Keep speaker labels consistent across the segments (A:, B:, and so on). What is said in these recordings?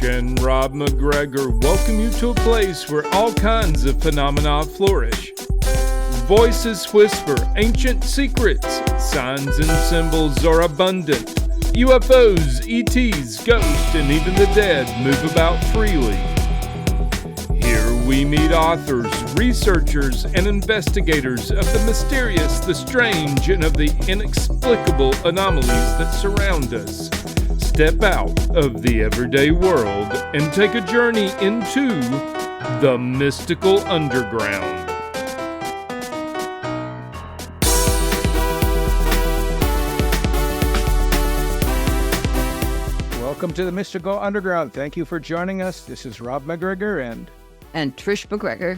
A: Trish and Rob McGregor welcome you to a place where all kinds of phenomena flourish. Voices whisper ancient secrets, signs and symbols are abundant. UFOs, ETs, ghosts, and even the dead move about freely. Here we meet authors, researchers, and investigators of the mysterious, the strange, and of the inexplicable anomalies that surround us. Step out of the everyday world and take a journey into the mystical underground.
B: Welcome to the Mystical Underground. Thank you for joining us. This is Rob McGregor
C: and Trish McGregor.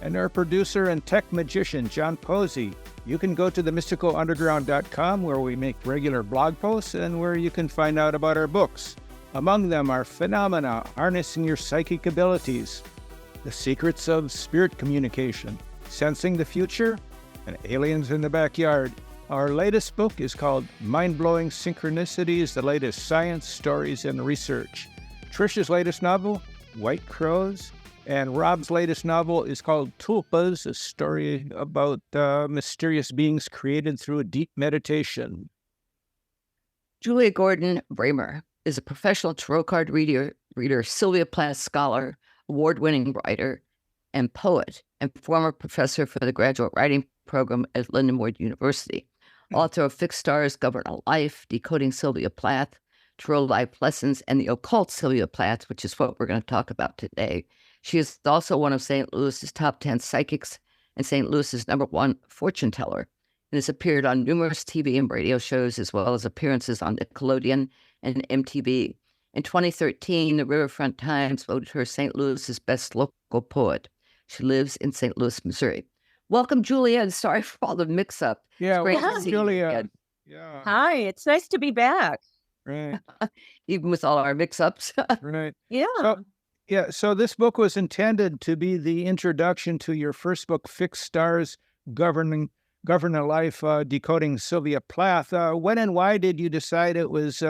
B: And our producer and tech magician, John Posey. You can go to themysticalunderground.com where we make regular blog posts and where you can find out about our books. Among them are Phenomena, Harnessing Your Psychic Abilities, The Secrets of Spirit Communication, Sensing the Future, and Aliens in the Backyard. Our latest book is called Mind-Blowing Synchronicities, the Latest Science, Stories, and Research. Trish's latest novel, White Crows, and Rob's latest novel is called Tulpas, a story about mysterious beings created through a deep meditation.
C: Julia Gordon-Bramer is a professional tarot card reader, Sylvia Plath scholar, award-winning writer, and poet, and former professor for the graduate writing program at Lindenwood University. Author of Fixed Stars Govern a Life, Decoding Sylvia Plath, Tarot Life Lessons, and the Occult Sylvia Plath, which is what we're going to talk about today. She is also one of St. Louis's top 10 psychics and St. Louis's #1 fortune teller, and has appeared on numerous TV and radio shows as well as appearances on Nickelodeon and MTV. In 2013, the Riverfront Times voted her St. Louis's best local poet. She lives in St. Louis, Missouri. Welcome, Julia, and sorry for all the mix-up.
B: Yeah,
C: welcome,
B: Julia.
D: Yeah. Hi, it's nice to be back.
B: Right.
C: Even with all our mix-ups.
B: Right.
D: Yeah.
B: So this book was intended to be the introduction to your first book, Fixed Stars, Govern a Life, Decoding Sylvia Plath. When and why did you decide it was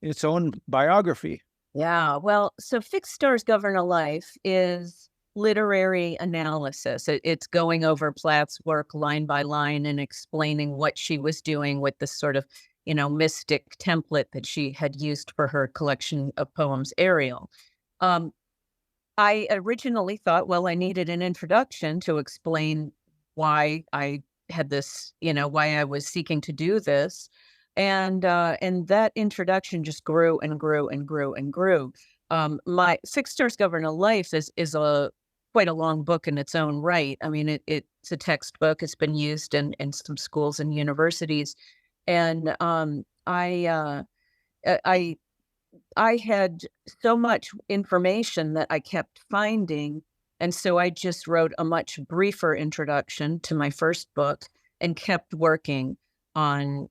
B: its own biography?
D: Yeah. Well, so Fixed Stars, Govern a Life is literary analysis. It's going over Plath's work line by line and explaining what she was doing with this sort of, mystic template that she had used for her collection of poems, Ariel. I originally thought, well, I needed an introduction to explain why I had this, why I was seeking to do this. And that introduction just grew and grew and grew and grew. My Fixed Stars Govern a Life is quite a long book in its own right. I mean, it's a textbook. It's been used in some schools and universities. And I had so much information that I kept finding. And so I just wrote a much briefer introduction to my first book and kept working on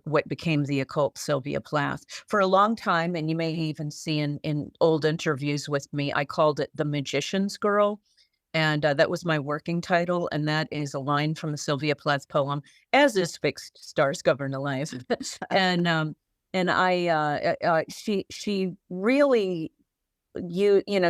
D: what became the Occult Sylvia Plath for a long time. And you may even see in old interviews with me, I called it The Magician's Girl. And that was my working title. And that is a line from the Sylvia Plath poem, as is Fixed Stars Govern a Life. She really,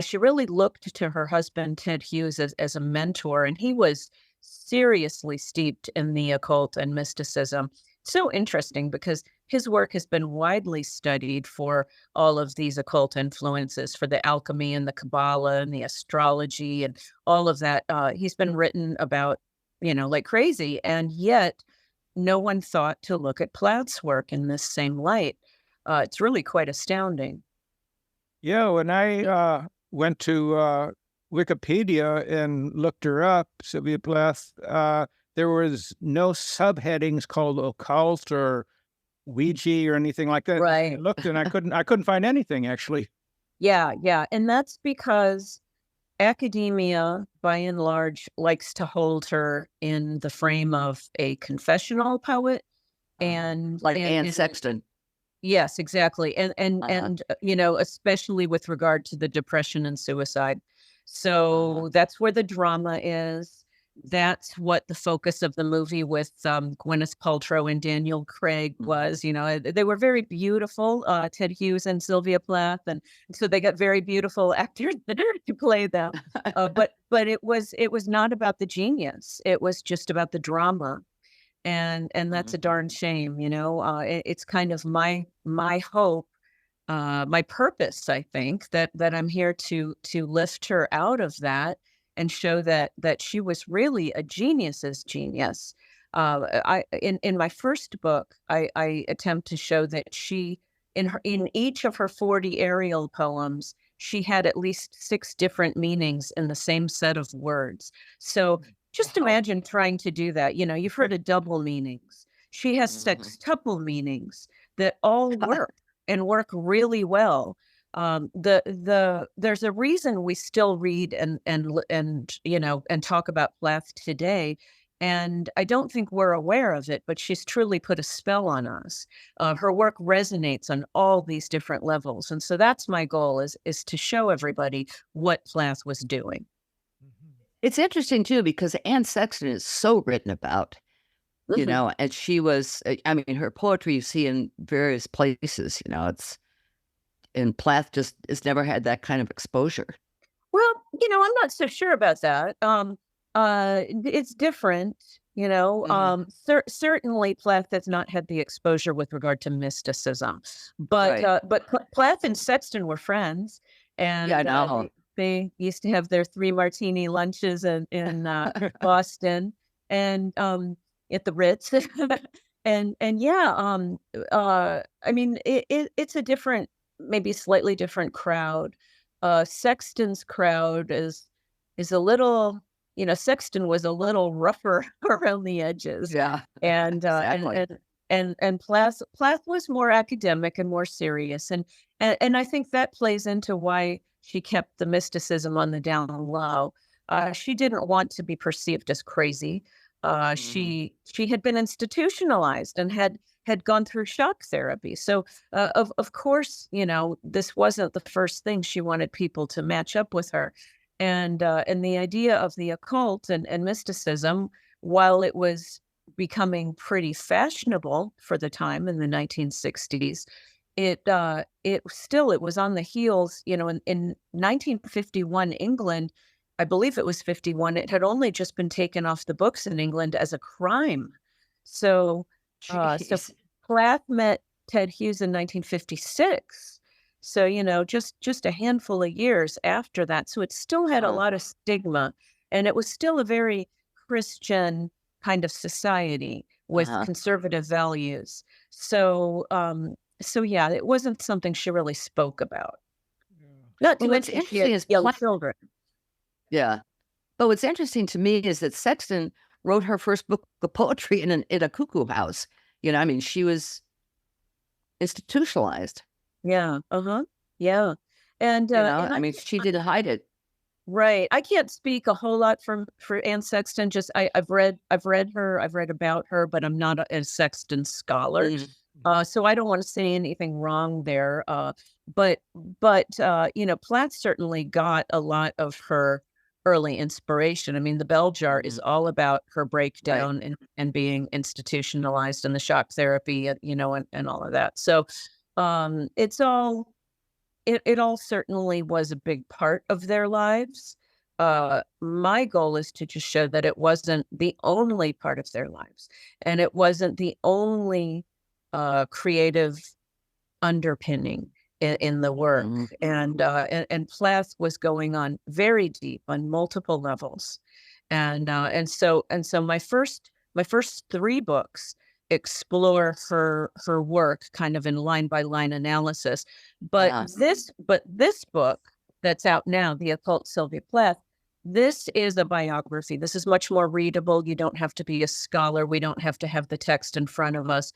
D: she really looked to her husband, Ted Hughes, as a mentor. And he was seriously steeped in the occult and mysticism. So interesting because his work has been widely studied for all of these occult influences, for the alchemy and the Kabbalah and the astrology and all of that. He's been written about, like crazy. And yet no one thought to look at Plath's work in this same light. It's really quite astounding.
B: Yeah, when I went to Wikipedia and looked her up, Sylvia Plath, there was no subheadings called occult or Ouija or anything like that.
D: Right.
B: I looked and I couldn't find anything actually.
D: Yeah. And that's because academia, by and large, likes to hold her in the frame of a confessional poet and
C: like Anne Sexton.
D: Yes, exactly. And especially with regard to the depression and suicide. So that's where the drama is. that's what the focus of the movie with Gwyneth Paltrow and Daniel Craig was. You know, they were very beautiful, Ted Hughes and Sylvia Plath, and so they got very beautiful actors to play them. But it was not about the genius. It was just about the drama, and that's a darn shame. You know, it's kind of my hope. My purpose, I think, that I'm here to lift her out of that and show that she was really a genius's genius. In my first book, I attempt to show that she, in each of her 40 aerial poems, she had at least 6 different meanings in the same set of words. So just imagine trying to do that. You know, you've heard of double meanings. She has sextuple meanings that all work. And work really well. There's a reason we still read and you know, and talk about Plath today, and I don't think we're aware of it, but she's truly put a spell on us. Her work resonates on all these different levels, and so that's my goal is to show everybody what Plath was doing.
C: It's interesting too because Anne Sexton is so written about. You know, and she was, I mean, her poetry you see in various places, you know, and Plath just has never had that kind of exposure.
D: Well, you know, I'm not so sure about that. It's different, you know, certainly Plath has not had the exposure with regard to mysticism, but Plath and Sexton were friends, and
C: yeah, I know.
D: They used to have their 3 martini lunches in Boston, and at the Ritz, and yeah, I mean, it's a different, maybe slightly different crowd. Sexton's crowd is a little, you know, Sexton was a little rougher around the edges, and
C: exactly.
D: and Plath was more academic and more serious, and I think that plays into why she kept the mysticism on the down low. She didn't want to be perceived as crazy. She had been institutionalized and had gone through shock therapy. So, of course, you know, this wasn't the first thing she wanted people to match up with her. And the idea of the occult and mysticism, while it was becoming pretty fashionable for the time in the 1960s, it was on the heels, you know, in 1951 England, I believe it was 51. It had only just been taken off the books in England as a crime. So Plath met Ted Hughes in 1956. So, you know, just a handful of years after that. So it still had a lot of stigma, and it was still a very Christian kind of society with conservative values. So, yeah, it wasn't something she really spoke about. Not to mention she had young children.
C: Yeah. But what's interesting to me is that Sexton wrote her first book of poetry in a cuckoo house. You know, I mean, she was institutionalized.
D: Yeah. Yeah. And,
C: you know, I mean, she didn't hide it.
D: Right. I can't speak a whole lot for Anne Sexton. Just I've read about her, but I'm not a Sexton scholar. So I don't want to say anything wrong there. But you know, Plath certainly got a lot of her early inspiration. I mean, the Bell Jar is all about her breakdown and being institutionalized, and the shock therapy, you know, and all of that. So it all certainly was a big part of their lives. My goal is to just show that it wasn't the only part of their lives, and it wasn't the only creative underpinning in the work. And Plath was going on very deep on multiple levels, and so my first 3 books explore her work kind of in line by line analysis. But this book that's out now, The Occult Sylvia Plath, this is a biography. This is much more readable. You don't have to be a scholar. We don't have to have the text in front of us.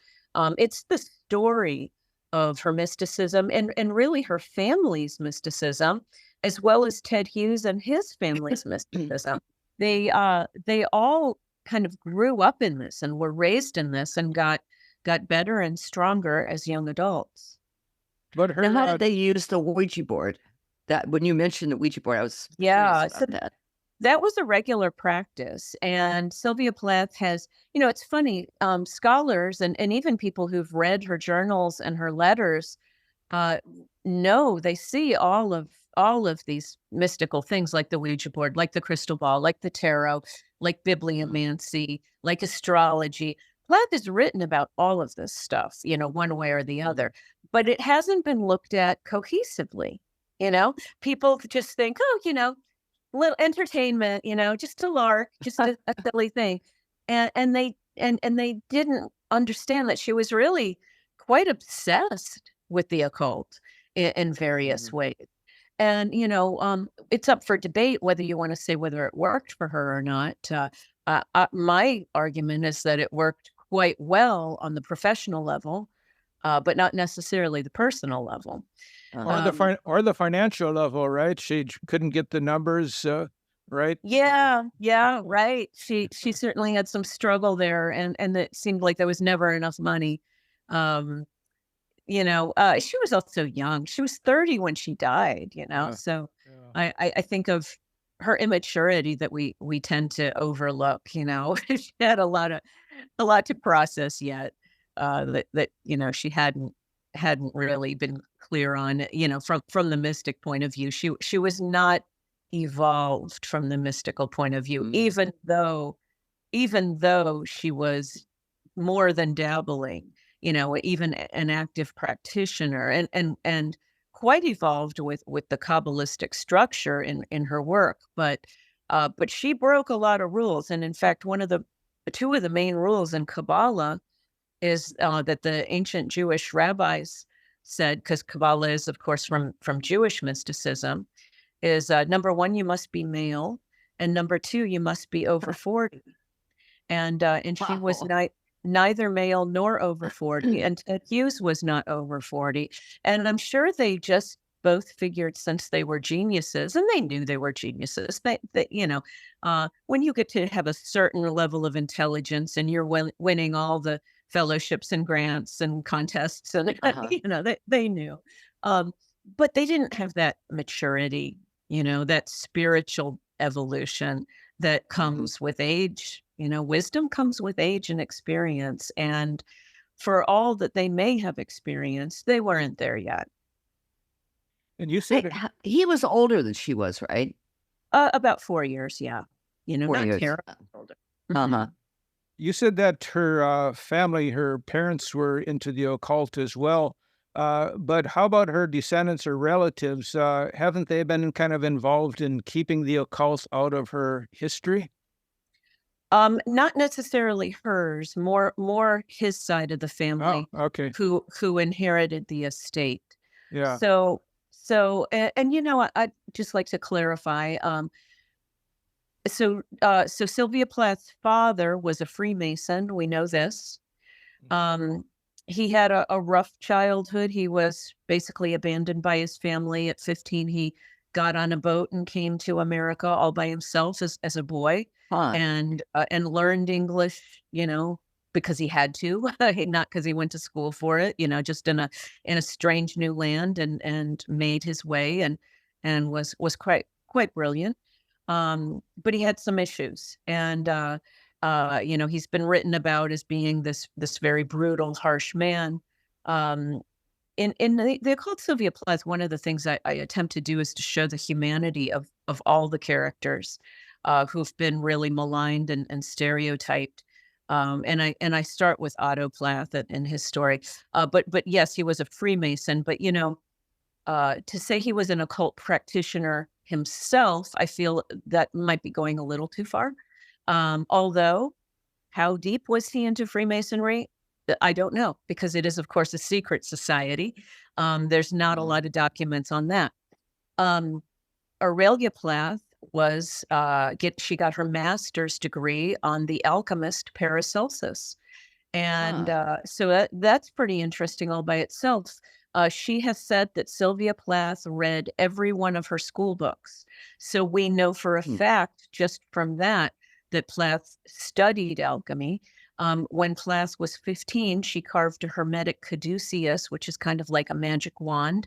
D: It's the story of her mysticism and really her family's mysticism, as well as Ted Hughes and his family's mysticism. They all kind of grew up in this and were raised in this and got better and stronger as young adults.
B: But
C: now, how did they use the Ouija board? That when you mentioned the Ouija board, I was curious about that.
D: that was a regular practice. And Sylvia Plath has, it's funny, scholars and even people who've read her journals and her letters know they see all of these mystical things, like the Ouija board, like the crystal ball, like the tarot, like bibliomancy, like astrology. Plath has written about all of this stuff, one way or the other, but it hasn't been looked at cohesively. People just think, little entertainment, just a lark, just a silly thing. And they didn't understand that she was really quite obsessed with the occult in various ways. And, it's up for debate whether you want to say whether it worked for her or not. My argument is that it worked quite well on the professional level, but not necessarily the personal level.
B: Or the financial level, right? She couldn't get the numbers, right?
D: Yeah, right. She certainly had some struggle there, and it seemed like there was never enough money. She was also young. She was 30 when she died, so yeah. I think of her immaturity that we tend to overlook. She had a lot to process yet, that she hadn't really been clear on, from the mystic point of view. She was not evolved from the mystical point of view, even though she was more than dabbling, even an active practitioner, and quite evolved with the Kabbalistic structure in her work. But she broke a lot of rules. And in fact, two of the main rules in Kabbalah is that the ancient Jewish rabbis said, because Kabbalah is, of course, from Jewish mysticism, is number one, you must be male, and number two, you must be over 40. And she was neither male nor over 40, and Ted Hughes was not over 40. And I'm sure they just both figured, since they were geniuses, and they knew they were geniuses, that when you get to have a certain level of intelligence and you're winning all the fellowships and grants and contests, and they knew, but they didn't have that maturity, that spiritual evolution that comes with age. Wisdom comes with age and experience, and for all that they may have experienced, they weren't there yet.
B: And you said
C: he was older than she was, right?
D: About 4 years, yeah.
C: 4
D: not
C: years.
D: terribly older.
B: You said that her family, her parents were into the occult as well. But how about her descendants or relatives? Haven't they been kind of involved in keeping the occult out of her history?
D: Not necessarily hers, more his side of the family.
B: Oh, okay.
D: Who inherited the estate.
B: Yeah.
D: So I'd just like to clarify. So Sylvia Plath's father was a Freemason. We know this. He had a rough childhood. He was basically abandoned by his family. At 15, he got on a boat and came to America all by himself as a boy, and learned English, because he had to, not because he went to school for it, just in a strange new land, and made his way, and was quite brilliant. But he had some issues, and he's been written about as being this very brutal, harsh man. In the Occult Sylvia Plath, one of the things I attempt to do is to show the humanity of all the characters who've been really maligned and stereotyped. And I start with Otto Plath and his story. But yes, he was a Freemason. But to say he was an occult practitioner himself, I feel that might be going a little too far. Although, how deep was he into Freemasonry? I don't know, because it is, of course, a secret society. There's not a lot of documents on that. Aurelia Plath she got her master's degree on the alchemist Paracelsus. And so that's pretty interesting all by itself. She has said that Sylvia Plath read every one of her school books. So we know for a fact, just from that Plath studied alchemy. When Plath was 15, she carved a hermetic caduceus, which is kind of like a magic wand.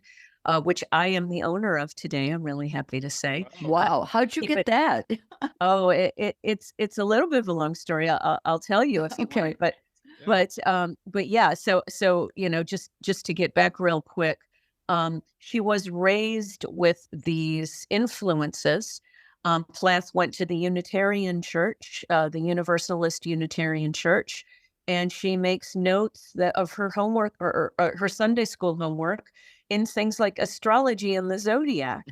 D: which I am the owner of today. I'm really happy to say.
C: Wow. How'd you get that?
D: Oh, it's a little bit of a long story. I'll tell you if you want. But yeah. So just to get back real quick, she was raised with these influences. Plath went to the Unitarian Church, the Universalist Unitarian Church, and she makes notes of her homework or her Sunday school homework in things like astrology and the zodiac,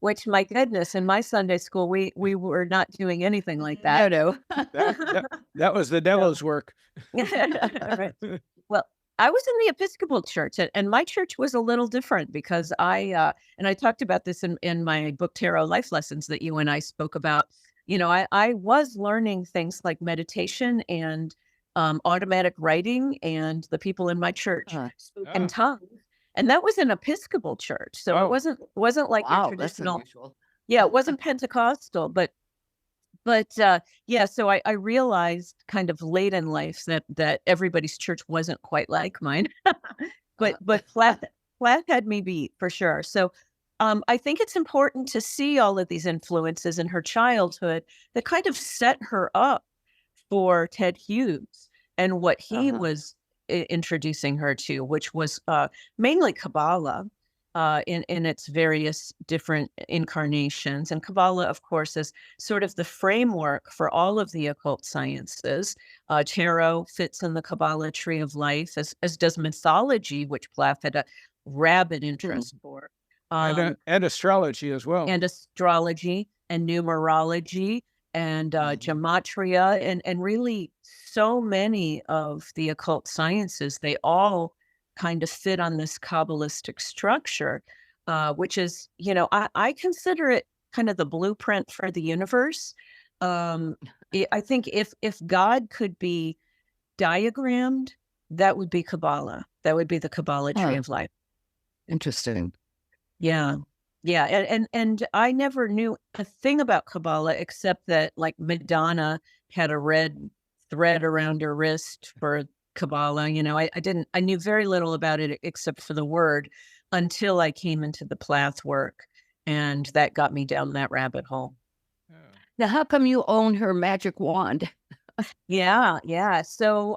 D: which my goodness, in my Sunday school, we were not doing anything like that.
C: No.
B: That was the devil's work.
D: Right. Well, I was in the Episcopal Church, and my church was a little different because I talked about this in my book, Tarot Life Lessons, that you and I spoke about. I was learning things like meditation and automatic writing, and the people in my church spoke in tongues. And that was an Episcopal church. So it wasn't like your traditional. Yeah, it wasn't Pentecostal, but yeah, so I realized kind of late in life that everybody's church wasn't quite like mine. but Plath had me beat for sure. So I think it's important to see all of these influences in her childhood that kind of set her up for Ted Hughes and what he was introducing her to, which was mainly Kabbalah in its various different incarnations. And Kabbalah, of course, is sort of the framework for all of the occult sciences. Tarot fits in the Kabbalah tree of life, as does mythology, which Plath had a rabid interest for.
B: And astrology as well.
D: And astrology and numerology and gematria and really so many of the occult sciences, they all kind of fit on this Kabbalistic structure, which is, I consider it kind of the blueprint for the universe. I think if God could be diagrammed, that would be Kabbalah. That would be the Kabbalah tree of life.
C: Interesting.
D: Yeah. Yeah. And I never knew a thing about Kabbalah except that like Madonna had a red thread around her wrist for Kabbalah. I knew very little about it except for the word until I came into the Plath work, and that got me down that rabbit hole.
C: Now, how come you own her magic wand?
D: Yeah. So,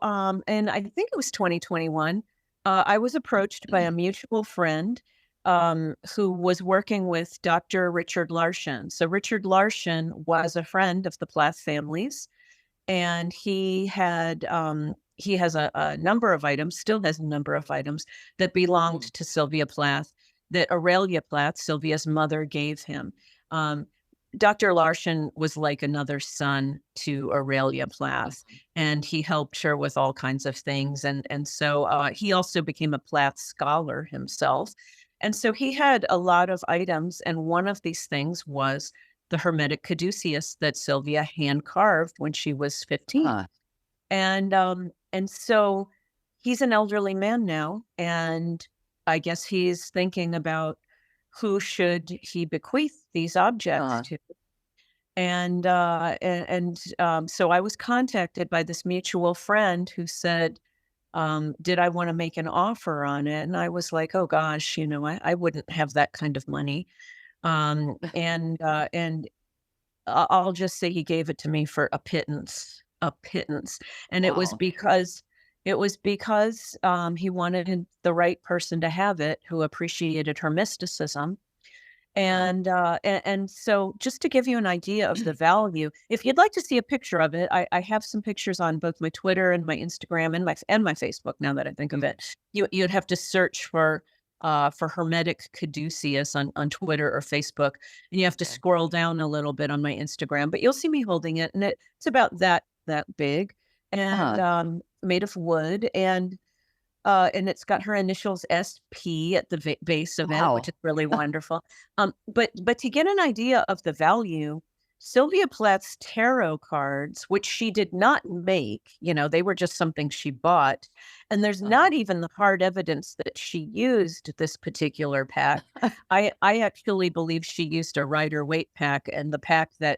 D: and I think it was 2021. I was approached by a mutual friend who was working with Dr. Richard Larson. So Richard Larson was a friend of the Plath families, and he has a number of items, still has a number of items that belonged to Sylvia Plath that Aurelia Plath, Sylvia's mother, gave him. Dr. Larson was like another son to Aurelia Plath, and he helped her with all kinds of things. And so he also became a Plath scholar himself. And so he had a lot of items, and one of these things was the Hermetic caduceus that Sylvia hand carved when she was 15. And so he's an elderly man now, and I guess he's thinking about who should he bequeath these objects to. And so I was contacted by this mutual friend who said, did I want to make an offer on it? And I was like, oh gosh, I wouldn't have that kind of money. And I'll just say he gave it to me for a pittance. And it was because he wanted the right person to have it, who appreciated her mysticism. And so just to give you an idea of the value, if you'd like to see a picture of it, I have some pictures on both my Twitter and my Instagram and my Facebook, now that I think of it. You'd have to search for Hermetic caduceus on Twitter or Facebook, and you have to scroll down a little bit on my Instagram, but you'll see me holding it, and it's about that big, and made of wood, and it's got her initials SP at the base of it, which is really wonderful. But to get an idea of the value, Sylvia Plath's tarot cards, which she did not make, they were just something she bought. And there's not even the hard evidence that she used this particular pack. I actually believe she used a Rider-Waite pack, and the pack there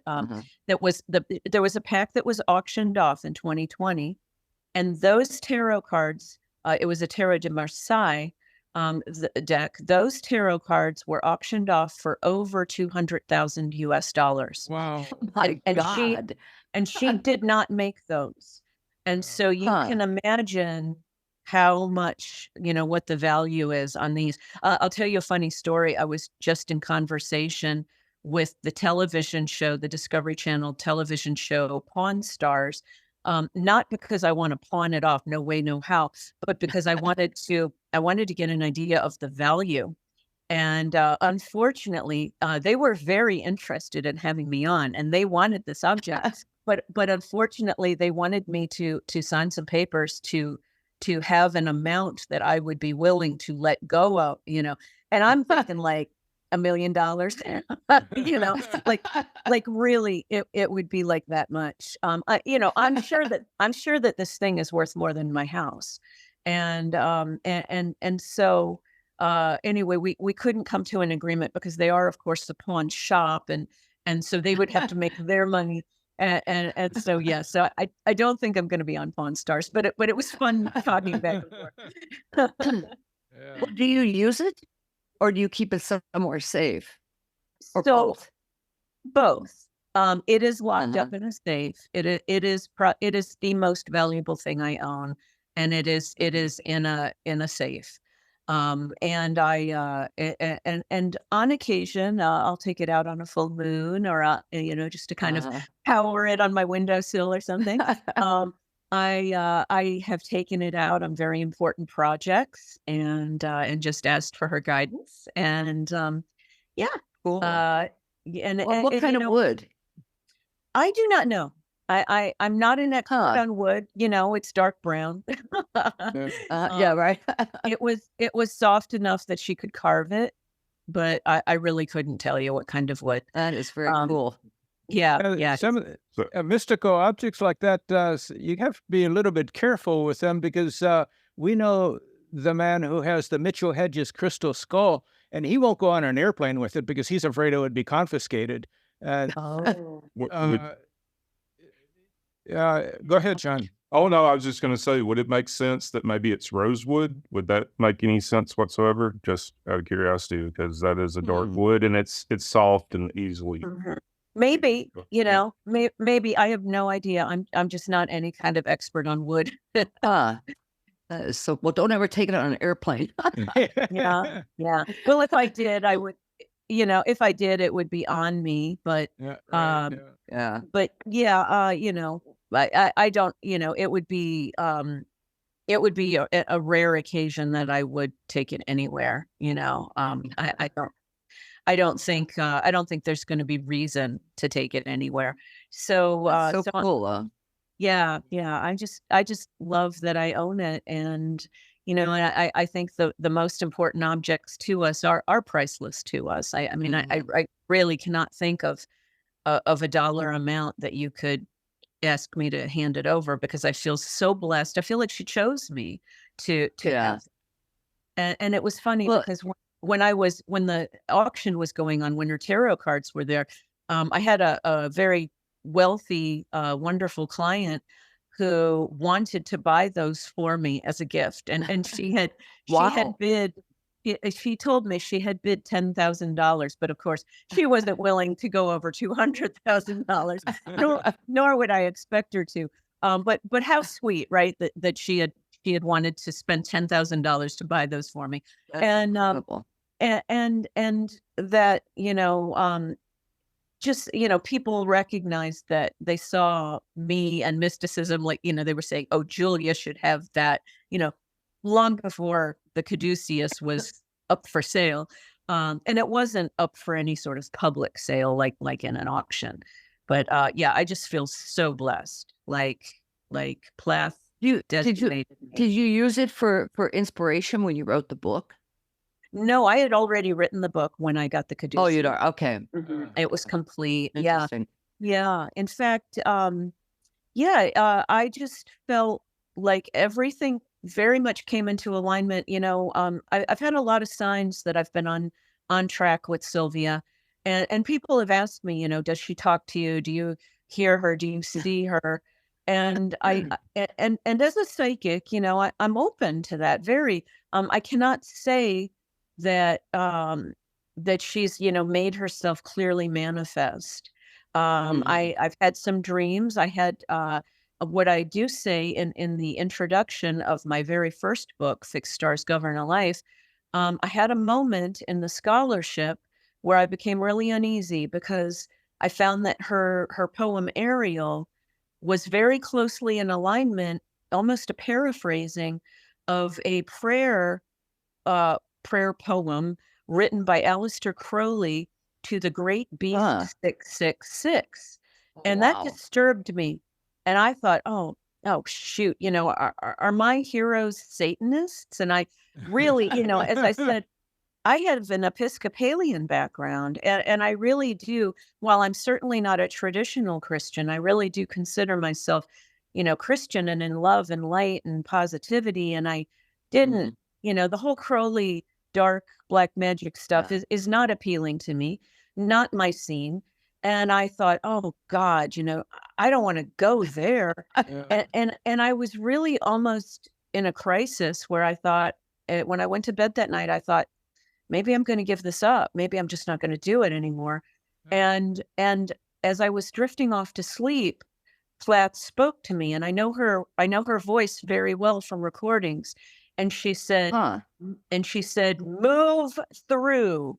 D: was a pack that was auctioned off in 2020. And those tarot cards, it was a Tarot de Marseille, deck, those tarot cards were auctioned off for over $200,000 US.
A: Wow.
C: My
D: And
C: God.
D: she did not make those. And so you
C: Huh.
D: can imagine how much, what the value is on these. I'll tell you a funny story. I was just in conversation with the television show, the Discovery Channel television show, Pawn Stars. Not because I want to pawn it off, no way, no how, but because I wanted to get an idea of the value. And unfortunately, they were very interested in having me on, and they wanted this object. But unfortunately, they wanted me to sign some papers to have an amount that I would be willing to let go of, And I'm thinking like $1 million, like really, it would be like that much. I'm sure that this thing is worth more than my house, and so anyway, we couldn't come to an agreement because they are, of course, the pawn shop, and so they would have to make their money. And so, yeah, so I don't think I'm going to be on Pawn Stars, but it was fun talking back and forth.
A: Yeah.
C: Well, do you use it, or do you keep it somewhere safe? Or
D: So
C: both?
D: both. It is locked
C: Uh-huh.
D: up in a safe. It is the most valuable thing I own, and it is in a safe. And and on occasion, I'll take it out on a full moon, or just to kind of
C: Uh-huh.
D: power it on my windowsill or something. I have taken it out on very important projects, and just asked for her guidance. And yeah,
C: Cool.
D: and
C: Well, what kind of wood?
D: I do not know. I'm not an expert
C: Huh.
D: on wood. It's dark brown.
C: Yeah, right.
D: It was soft enough that she could carve it, but I really couldn't tell you what kind of wood.
C: That is very cool.
D: Yeah.
B: Some of the mystical objects like that, you have to be a little bit careful with them because we know the man who has the Mitchell Hedges crystal skull, and he won't go on an airplane with it because he's afraid it would be confiscated. And
D: Oh.
B: go ahead, John.
E: Oh, no, I was just going to say, would it make sense that maybe it's rosewood? Would that make any sense whatsoever? Just out of curiosity, because that is a dark wood and it's soft and easily.
D: Mhm. Maybe, maybe I have no idea. I'm just not any kind of expert on wood.
C: That is so. Well, don't ever take it on an airplane.
D: Yeah. Well, if I did, I would. If I did, it would be on me. But
B: Yeah, right,
D: um,
C: Yeah.
D: but yeah, I don't. It would be a rare occasion that I would take it anywhere. I don't think there's going to be reason to take it anywhere. So
C: So cool.
D: yeah. I just love that I own it, and and I think the most important objects to us are priceless to us. I mean, I really cannot think of a dollar amount that you could ask me to hand it over, because I feel so blessed. I feel like she chose me to
C: Yeah.
D: have. And it was funny
C: Well-
D: because when the auction was going on, when her tarot cards were there, I had a very wealthy, wonderful client who wanted to buy those for me as a gift, and she had
C: Wow.
D: bid. She told me she had bid $10,000, but of course she wasn't willing to go over $200,000. Nor would I expect her to. But how sweet, right? That she had wanted to spend $10,000 to buy those for me.
C: That's
D: And
C: incredible.
D: and that just people recognized that they saw me and mysticism, like they were saying, oh, Julia should have that, long before the caduceus was up for sale, and it wasn't up for any sort of public sale like in an auction. But yeah, I just feel so blessed, like Plath designated me.
C: Did you use it for inspiration when you wrote the book?
D: No, I had already written the book when I got the caduceus.
C: Oh, you don't. Okay.
D: It was complete. Yeah.
C: Interesting.
D: Yeah. In fact, I just felt like everything very much came into alignment. I've had a lot of signs that I've been on track with Sylvia, and people have asked me, does she talk to you? Do you hear her? Do you see her? And and as a psychic, I'm open to that. Very, I cannot say that that she's made herself clearly manifest. I've had some dreams. I had what I do say in the introduction of my very first book, Fixed Stars Govern a Life. I had a moment in the scholarship where I became really uneasy because I found that her poem Ariel was very closely in alignment, almost a paraphrasing of a prayer poem written by Aleister Crowley to the great beast 666. And that disturbed me. And I thought, oh shoot, are my heroes Satanists? And I really, as I said, I have an Episcopalian background, and I really do, while I'm certainly not a traditional Christian, I really do consider myself, Christian and in love and light and positivity. And I didn't, the whole Crowley dark black magic stuff is not appealing to me, not my scene. And I thought, oh God, I don't want to go there. And I was really almost in a crisis where I thought, when I went to bed that night, I thought, maybe I'm going to give this up. Maybe I'm just not going to do it anymore. And as I was drifting off to sleep, Plath spoke to me, and I know her voice very well from recordings. And she said, move through.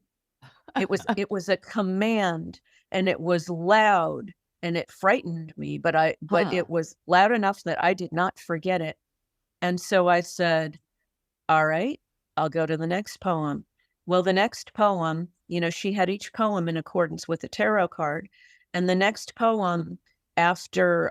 D: It was a command, and it was loud, and it frightened me, but it was loud enough that I did not forget it. And so I said, all right, I'll go to the next poem. Well, the next poem, she had each poem in accordance with the tarot card. And the next poem after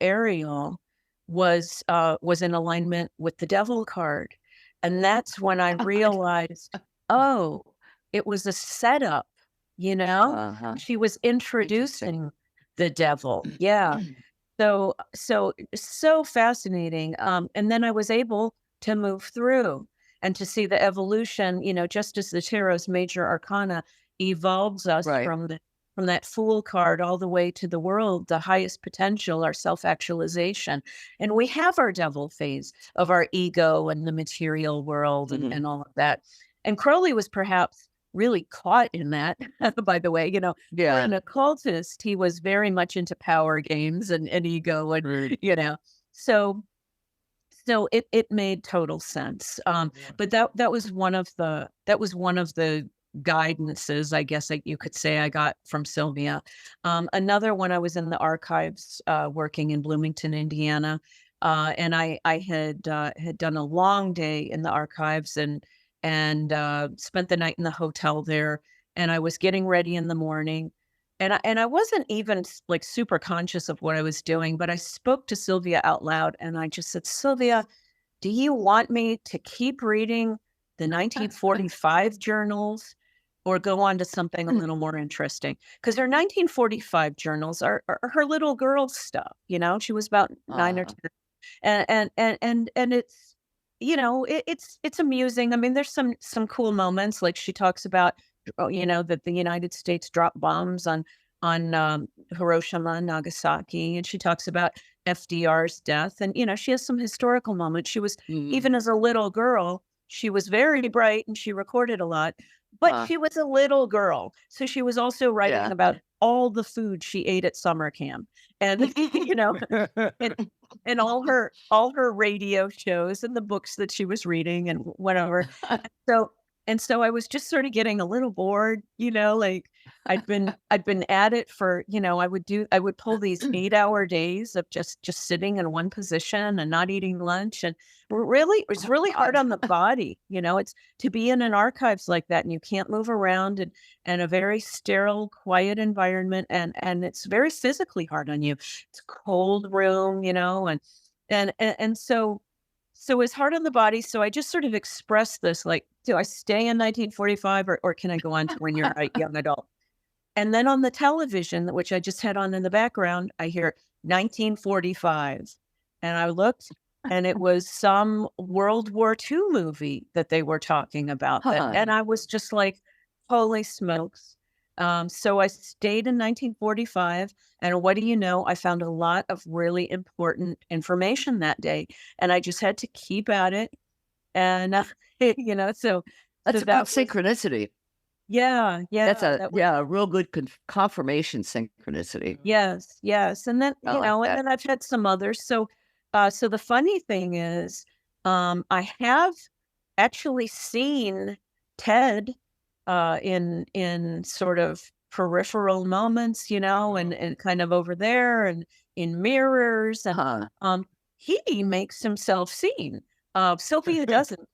D: Ariel was in alignment with the devil card. And that's when I realized, oh, it was a setup, She was introducing the devil. Yeah. So fascinating. And then I was able to move through and to see the evolution, just as the tarot's major arcana evolves us from that Fool card all the way to the world, the highest potential, our self-actualization. And we have our devil phase of our ego and the material world and all of that. And Crowley was perhaps really caught in that, by the way, for an occultist, he was very much into power games and ego and, So it made total sense. But that was one of the guidances, I guess you could say, I got from Sylvia. Another one, I was in the archives working in Bloomington, Indiana, and I had done a long day in the archives and spent the night in the hotel there. And I was getting ready in the morning. And I wasn't even like super conscious of what I was doing, but I spoke to Sylvia out loud, and I just said, Sylvia, do you want me to keep reading the 1945 journals or go on to something a little more interesting? Because her 1945 journals are her little girl stuff. She was about 9 or 10, and it's it's amusing. I mean, there's some cool moments, like she talks about that the United States dropped bombs on Hiroshima and Nagasaki. And she talks about FDR's death. And, she has some historical moments. She was, even as a little girl, she was very bright and she recorded a lot, but she was a little girl. So she was also writing about all the food she ate at summer camp and, and all her radio shows and the books that she was reading and whatever. So I was just sort of getting a little bored, like I'd been at it for, I would pull these 8-hour days of just sitting in one position and not eating lunch. And really, it's really hard on the body. It's to be in an archives like that and you can't move around and a very sterile, quiet environment. And it's very physically hard on you. It's a cold room, and so it's hard on the body. So I just sort of expressed this, like, do I stay in 1945 or can I go on to when you're a young adult? And then on the television, which I just had on in the background, I hear 1945. And I looked and it was some World War II movie that they were talking about. And I was just like, holy smokes. So I stayed in 1945, and what do you know? I found a lot of really important information that day, and I just had to keep at it. And so
C: That's a
D: that
C: good synchronicity.
D: Yeah,
C: That's
D: that was,
C: a real good confirmation synchronicity.
D: yes, and then
C: I like
D: and
C: that.
D: then I've had some others. So the funny thing is, I have actually seen Ted in sort of peripheral moments, and kind of over there and in mirrors, and
C: Huh.
D: he makes himself seen. Sylvia doesn't.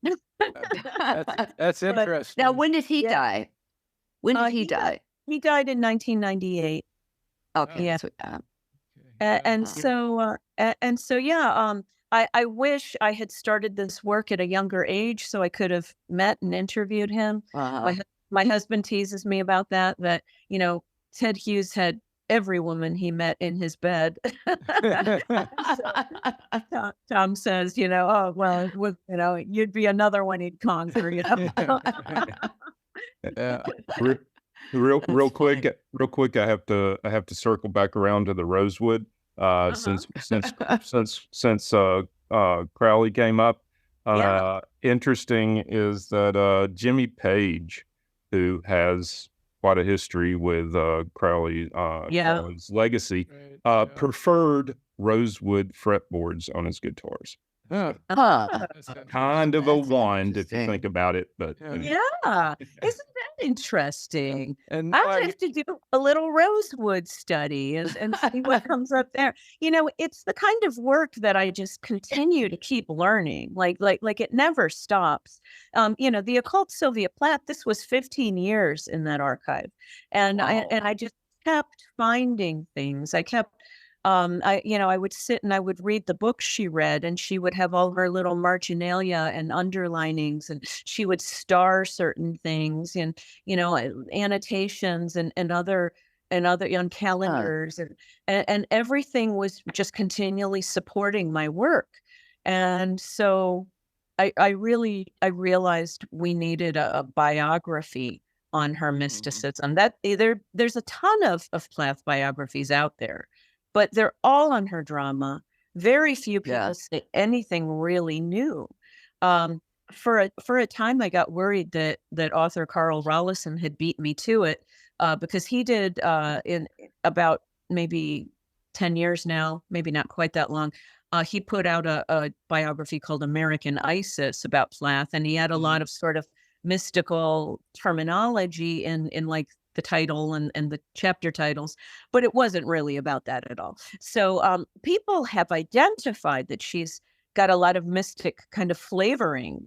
B: That's
D: But
B: interesting.
C: Now, when did he
D: yeah,
C: die? When did he
D: he died.
C: die?
D: He died in 1998.
C: Okay,
D: Yeah.
C: so
D: And
B: Yeah.
D: so yeah, I wish I had started this work at a younger age so I could have met and interviewed him.
C: uh-huh.
D: My husband teases me about that, Ted Hughes had every woman he met in his bed. So Tom says, oh, well, you'd be another one he'd conquer,
B: Yeah.
E: Re- Real
C: That's funny.
E: quick. I have to circle back around to the Rosewood. Since Crowley came up.
D: Yeah.
E: Interesting is that Jimmy Page, who has quite a history with Crowley's legacy, preferred rosewood fretboards on his guitars.
C: Huh.
E: Kind of a
C: That's
E: wand if you
C: interesting.
E: think about it, but
D: Yeah. Isn't that interesting?
B: And
D: I'll have to do a little rosewood study and see what comes up there. It's the kind of work that I just continue to keep learning. Like it never stops. The Occult Sylvia Plath, this was 15 years in that archive. And
C: Wow.
D: I just kept finding things. I would sit and I would read the books she read, and she would have all her little marginalia and underlinings, and she would star certain things and, annotations and other on calendars, and everything was just continually supporting my work. And so I realized we needed a biography on her mysticism. There's a ton of Plath biographies out there, but they're all on her drama. Very few people
C: Yeah.
D: say anything really new. For a time, I got worried that author Carl Rollison had beat me to it, because he did, in about maybe 10 years now, maybe not quite that long. He put out a biography called American Isis about Plath, and he had a lot of sort of mystical terminology in like the title and the chapter titles, but it wasn't really about that at all. So people have identified that she's got a lot of mystic kind of flavoring,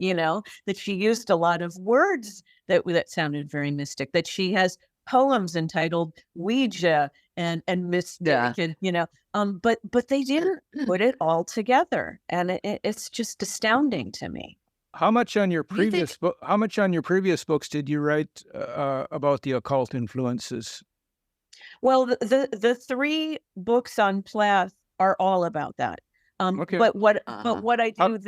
D: that she used a lot of words that sounded very mystic, that she has poems entitled Ouija and mystic,
C: Yeah.
D: and but they didn't put it all together, and it's just astounding to me.
B: How much on your
C: Do you think-
B: previous book? How much on your previous books did you write about the occult influences?
D: Well, the three books on Plath are all about that.
B: Okay.
D: But what
C: Uh-huh.
D: I do,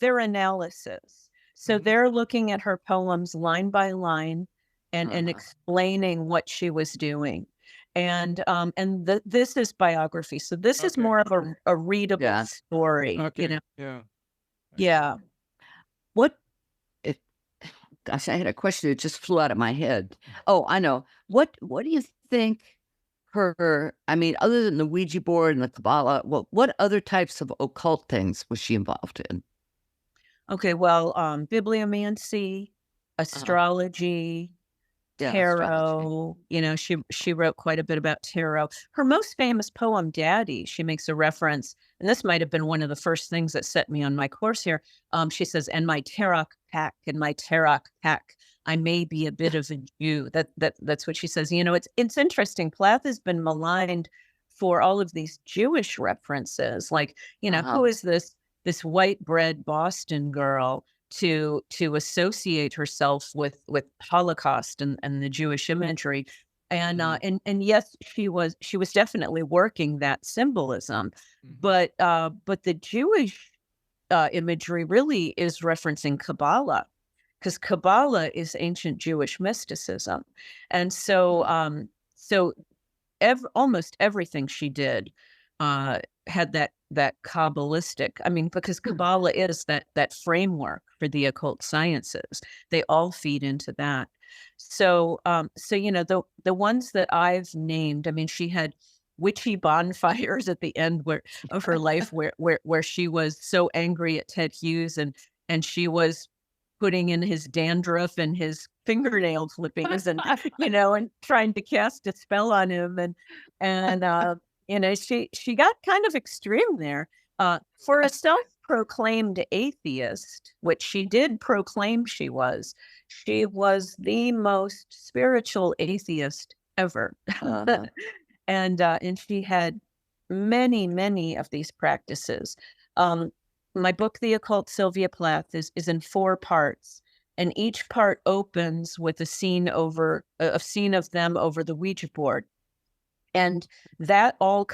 D: their analysis. So they're looking at her poems line by line and
C: Uh-huh.
D: explaining what she was doing. And this is biography. So this is
B: Okay.
D: more of a readable
C: Yeah.
D: story.
B: Okay. Yeah.
D: Yeah.
C: What if gosh, I had a question that just flew out of my head. Oh, I know. What do you think other than the Ouija board and the Kabbalah, what other types of occult things was she involved in?
D: Okay. Well, bibliomancy, astrology,
C: Yeah,
D: tarot. She wrote quite a bit about tarot. Her most famous poem, Daddy, she makes a reference, and this might have been one of the first things that set me on my course here. She says, "And my tarot pack, I may be a bit of a Jew." That's what she says. It's interesting. Plath has been maligned for all of these Jewish references, like
C: Uh-huh.
D: who is this white bread Boston girl to associate herself with Holocaust and the Jewish imagery. And and yes, she was definitely working that symbolism, but the Jewish imagery really is referencing Kabbalah. because Kabbalah is ancient Jewish mysticism. And so almost everything she did had that Kabbalistic, I mean, because Kabbalah is that framework for the occult sciences. They all feed into that. So the ones that I've named, I mean, she had witchy bonfires at the end of her life where she was so angry at Ted Hughes and she was putting in his dandruff and his fingernail clippings and and trying to cast a spell on him and she got kind of extreme there for a self-proclaimed atheist, which she did proclaim she was the most spiritual atheist ever. Uh-huh. And she had many of these practices. My book, The Occult Sylvia Plath, is in 4 parts, and each part opens with a scene of them over the Ouija board. And that all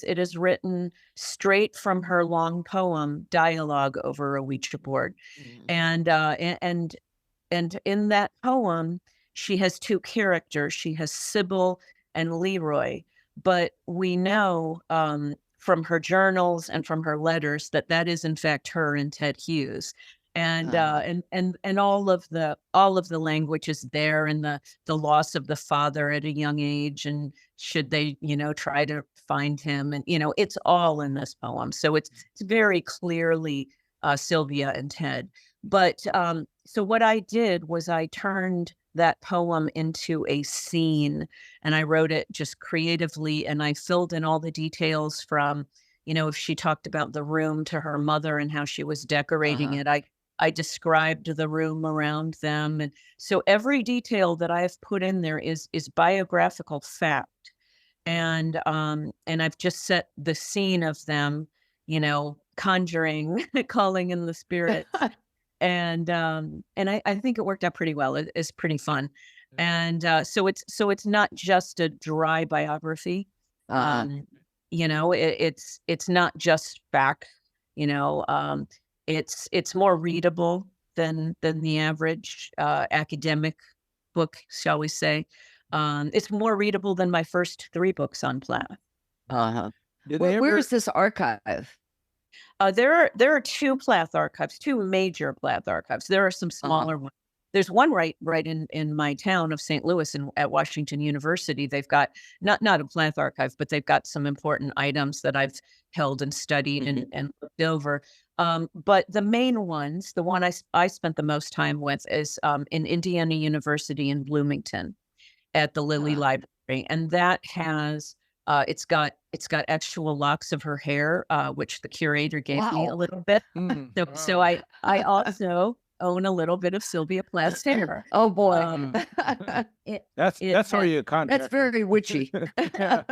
D: it is written straight from her long poem, Dialogue Over a Ouija Board. Mm. And in that poem, she has 2 characters. She has Sybil and Leroy. But we know from her journals and from her letters that is in fact her and Ted Hughes. And all of the language is there, and the loss of the father at a young age, and should they try to find him, and it's all in this poem. So it's very clearly Sylvia and Ted. But so what I did was I turned that poem into a scene, and I wrote it just creatively, and I filled in all the details from if she talked about the room to her mother and how she was decorating it. I described the room around them. And so every detail that I've put in there is biographical fact. And I've just set the scene of them, conjuring, calling in the spirit. And I think it worked out pretty well. It's pretty fun. And so it's not just a dry biography. It's not just fact, It's more readable than the average academic book, shall we say. It's more readable than my first 3 books on Plath.
C: Where is this archive?
D: There are 2 Plath archives, 2 major Plath archives. There are some smaller ones. There's one right in my town of St. Louis at Washington University. They've got not a Plath archive, but they've got some important items that I've held and studied and looked over. But the main ones, the one I spent the most time with is in Indiana University in Bloomington at the Lilly Library. And that has, it's got actual locks of her hair, which the curator gave me a little bit. So I also own a little bit of Sylvia Plath's hair.
C: Oh boy.
B: That's where you contact.
C: That's very witchy.
D: Yeah.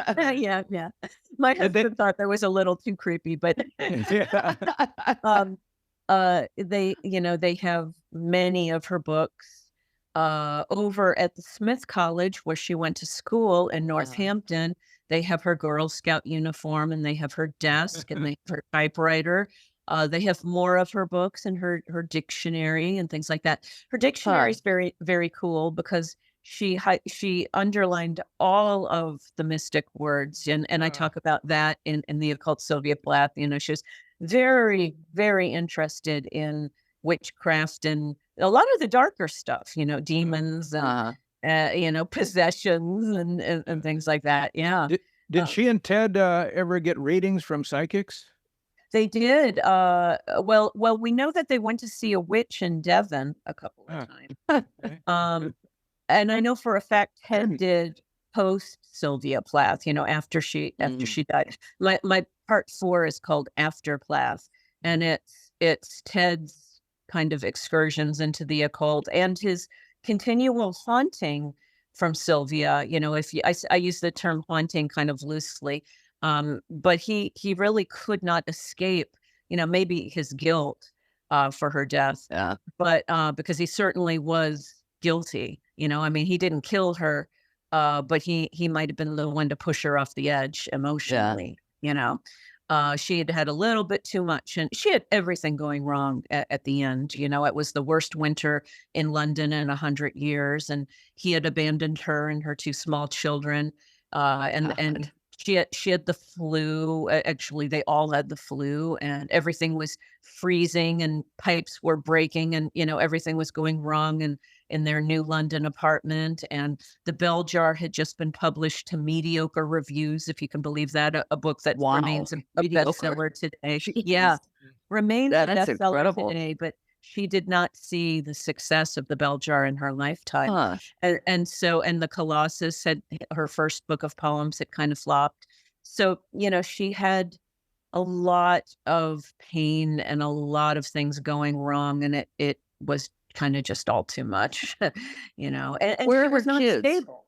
D: My husband thought that was a little too creepy, but they have many of her books over at the Smith College where she went to school in Northampton. They have her Girl Scout uniform, and they have her desk, and they have her typewriter. They have more of her books and her dictionary and things like that. Her dictionary is very, very cool because she underlined all of the mystic words. And I talk about that in the Occult Sylvia Plath. She was very, very interested in witchcraft and a lot of the darker stuff, demons and, possessions and things like that. Yeah.
B: Did she and Ted ever get readings from psychics?
D: They did. Well, we know that they went to see a witch in Devon a couple of times. Okay. And I know for a fact Ted did post Sylvia Plath, after she died. My part 4 is called After Plath, and it's Ted's kind of excursions into the occult and his continual haunting from Sylvia. I use the term haunting kind of loosely. But he really could not escape, maybe his guilt for her death, but because he certainly was guilty. He didn't kill her, but he might have been the one to push her off the edge emotionally. She had had a little bit too much, and she had everything going wrong at the end. You know, it was the worst winter in London in 100 years, and he had abandoned her and her two small children. And she had the flu. Actually, they all had the flu, and everything was freezing, and pipes were breaking, and everything was going wrong. And in their new London apartment, and The Bell Jar had just been published to mediocre reviews, if you can believe that, a book that remains a bestseller today. Yeah, remains a bestseller today, but she did not see the success of The Bell Jar in her lifetime. And the Colossus had, her first book of poems, had kind of flopped. So, she had a lot of pain and a lot of things going wrong, and it was kind of just all too much, and
C: Where
D: she
C: were
D: was not
C: kids?
D: stable.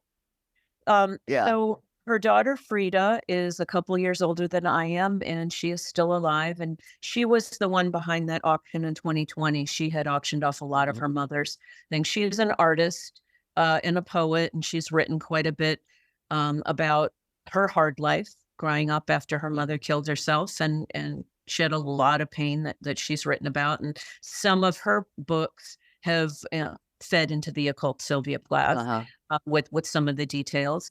D: So her daughter Frida is a couple years older than I am, and she is still alive. And she was the one behind that auction in 2020. She had auctioned off a lot of her mother's things. She is an artist and a poet, and she's written quite a bit about her hard life growing up after her mother killed herself, and she had a lot of pain that she's written about. And some of her books have fed into the Occult Sylvia Plath with some of the details.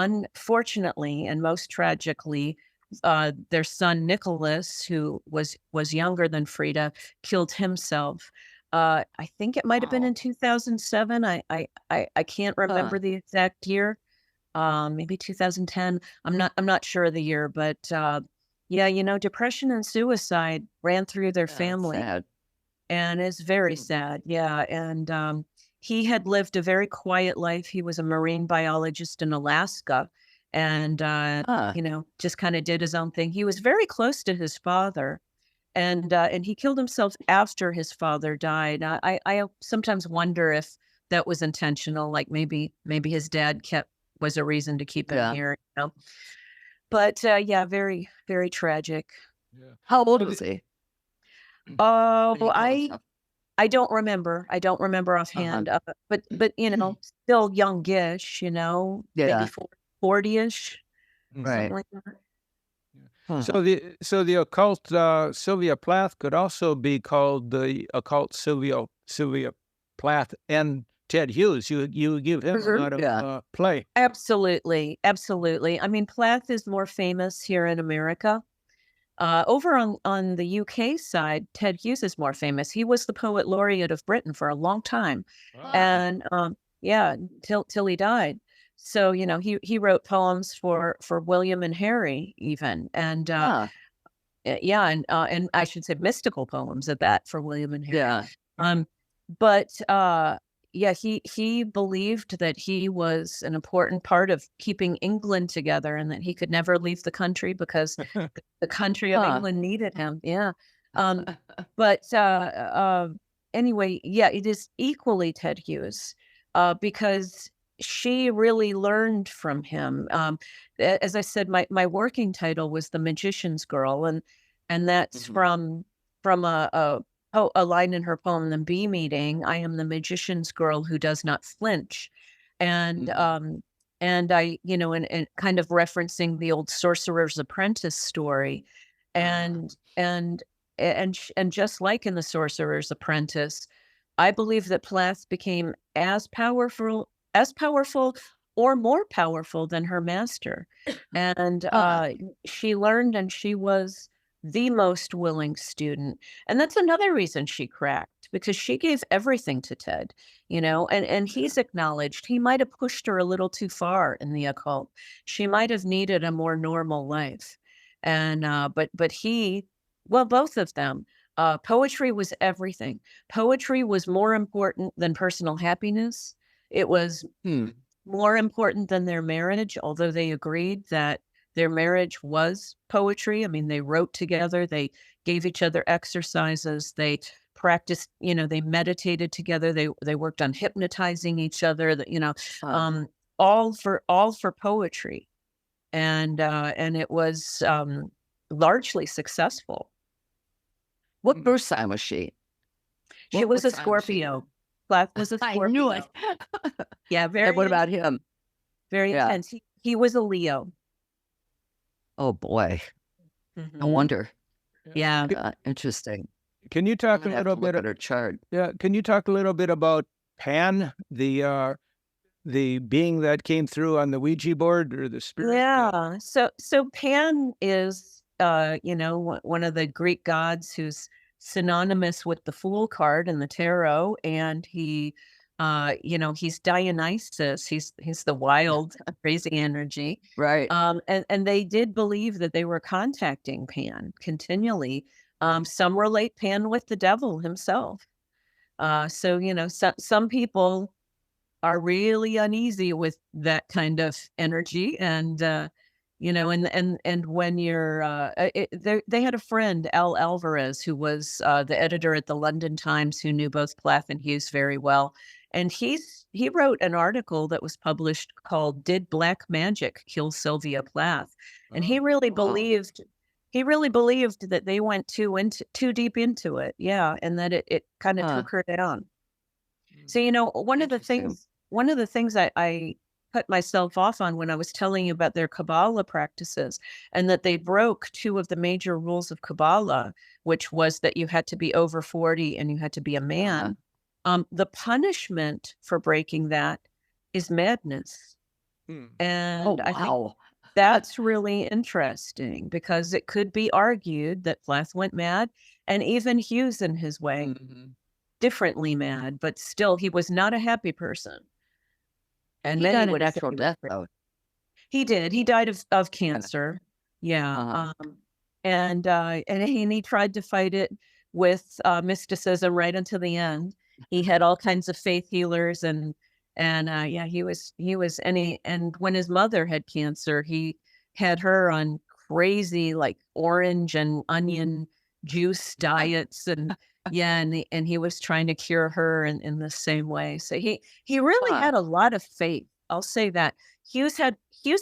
D: Unfortunately, and most tragically, their son Nicholas, who was younger than Frida, killed himself. I think it might have been in 2007. I can't remember the exact year. Maybe 2010. I'm not sure of the year, but depression and suicide ran through their family.
C: Sad.
D: And it's very sad. Yeah. And he had lived a very quiet life. He was a marine biologist in Alaska, and, just kind of did his own thing. He was very close to his father, and he killed himself after his father died. I sometimes wonder if that was intentional, like maybe his dad was a reason to keep him here. But very, very tragic.
C: Yeah. How old was he?
D: Oh, I don't remember. I don't remember offhand. But still youngish. Maybe 40-ish,
C: right?
D: Something like that.
B: So the occult Sylvia Plath could also be called the occult Sylvia Plath and Ted Hughes. You give him a lot of play.
D: Absolutely. I mean, Plath is more famous here in America. Over on the UK side, Ted Hughes is more famous. He was the poet laureate of Britain for a long time. Wow. And till he died. So, he wrote poems for William and Harry even. And and I should say mystical poems at that for William and Harry. He believed that he was an important part of keeping England together, and that he could never leave the country because the country of England needed him. Yeah. Anyway, it is equally Ted Hughes because she really learned from him. As I said, my working title was The Magician's Girl, and that's from a line in her poem, The Bee Meeting. I am the magician's girl who does not flinch. And I, and kind of referencing the old Sorcerer's Apprentice story. And just like in the Sorcerer's Apprentice, I believe that Plath became as powerful or more powerful than her master. And she learned, and she was the most willing student. And that's another reason she cracked, because she gave everything to Ted, and he's acknowledged he might have pushed her a little too far in the occult. She might have needed a more normal life. And, but he, well, both of them, poetry was everything. Poetry was more important than personal happiness. It was more important than their marriage, although they agreed that their marriage was poetry. I mean, they wrote together, they gave each other exercises, they practiced, they meditated together, they worked on hypnotizing each other, all for poetry. And it was largely successful.
C: What birth sign was she?
D: She was a Scorpio. Plath was a Scorpio.
C: I knew it.
D: Yeah, very.
C: And what about him?
D: Very intense. He was a Leo.
C: Oh boy. I wonder.
D: Yeah.
C: Interesting.
B: Can you talk a
C: I'm gonna have
B: little
C: to
B: bit?
C: look at her chart.
B: Yeah. Can you talk a little bit about Pan, the being that came through on the Ouija board, or the spirit?
D: Yeah. So Pan is one of the Greek gods who's synonymous with the Fool card in the tarot, and he's Dionysus. He's the wild, crazy energy.
C: Right.
D: And they did believe that they were contacting Pan continually. Some relate Pan with the devil himself. Some people are really uneasy with that kind of energy, and when you're they had a friend, Al Alvarez, who was the editor at the London Times, who knew both Plath and Hughes very well, and he wrote an article that was published called "Did Black Magic Kill Sylvia Plath?" And he really believed that they went too deep into it, and that it kind of took her down. So, one of the things I cut myself off on when I was telling you about their Kabbalah practices, and that they broke two of the major rules of Kabbalah, which was that you had to be over 40 and you had to be a man. The punishment for breaking that is madness. And I think that's really interesting, because it could be argued that Plath went mad, and even Hughes in his way. Differently mad, but still he was not a happy person. And
C: he died a natural death, though.
D: He did. He died of cancer. Yeah. And he tried to fight it with mysticism right until the end. He had all kinds of faith healers, and he was and when his mother had cancer, he had her on crazy like orange and onion juice diets, and and he was trying to cure her in the same way. So he really had a lot of faith. I'll say that. Hughes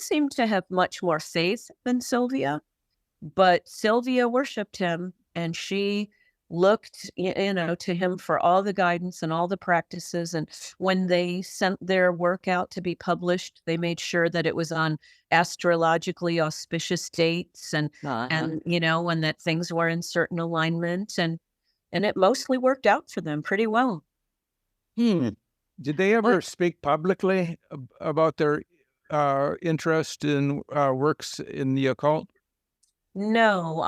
D: seemed to have much more faith than Sylvia, but Sylvia worshipped him, and she looked to him for all the guidance and all the practices. And when they sent their work out to be published, they made sure that it was on astrologically auspicious dates, and and that things were in certain alignment, and it mostly worked out for them pretty well.
B: Did they ever speak publicly about their interest in works in the occult?
D: No,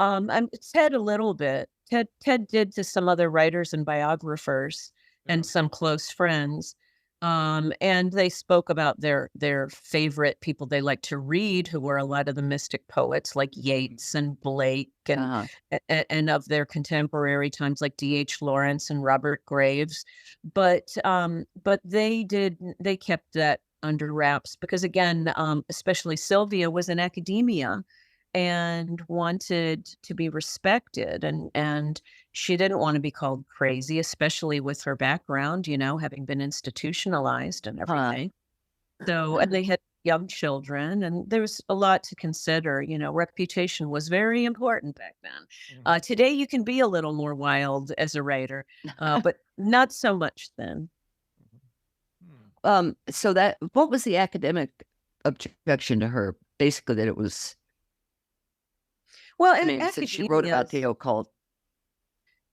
D: Ted a little bit. Ted did to some other writers and biographers and some close friends. And they spoke about their favorite people they like to read, who were a lot of the mystic poets like Yeats and Blake, and of their contemporary times like D.H. Lawrence and Robert Graves. But they kept that under wraps, because again, especially Sylvia was in academia and wanted to be respected, and she didn't want to be called crazy, especially with her background, having been institutionalized and everything. So, and they had young children, and there was a lot to consider. Reputation was very important back then. Today, you can be a little more wild as a writer, but not so much then.
C: So what was the academic objection to her? Basically, that it was.
D: Well,
C: since she wrote about the occult.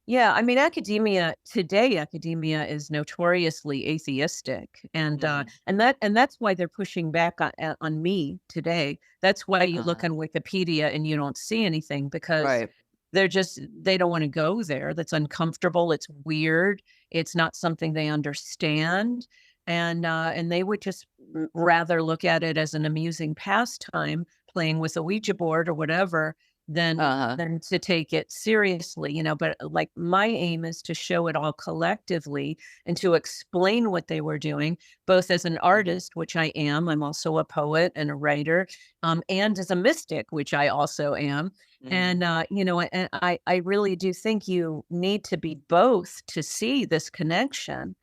D: Yeah, academia is notoriously atheistic, and that's why they're pushing back on me today. That's why you look on Wikipedia and you don't see anything, because they don't want to go there. That's uncomfortable. It's weird. It's not something they understand, and they would just rather look at it as an amusing pastime, playing with a Ouija board or whatever, than to take it seriously, but like my aim is to show it all collectively and to explain what they were doing, both as an artist, which I am. I'm also a poet and a writer, and as a mystic, which I also am. And, and I really do think you need to be both to see this connection.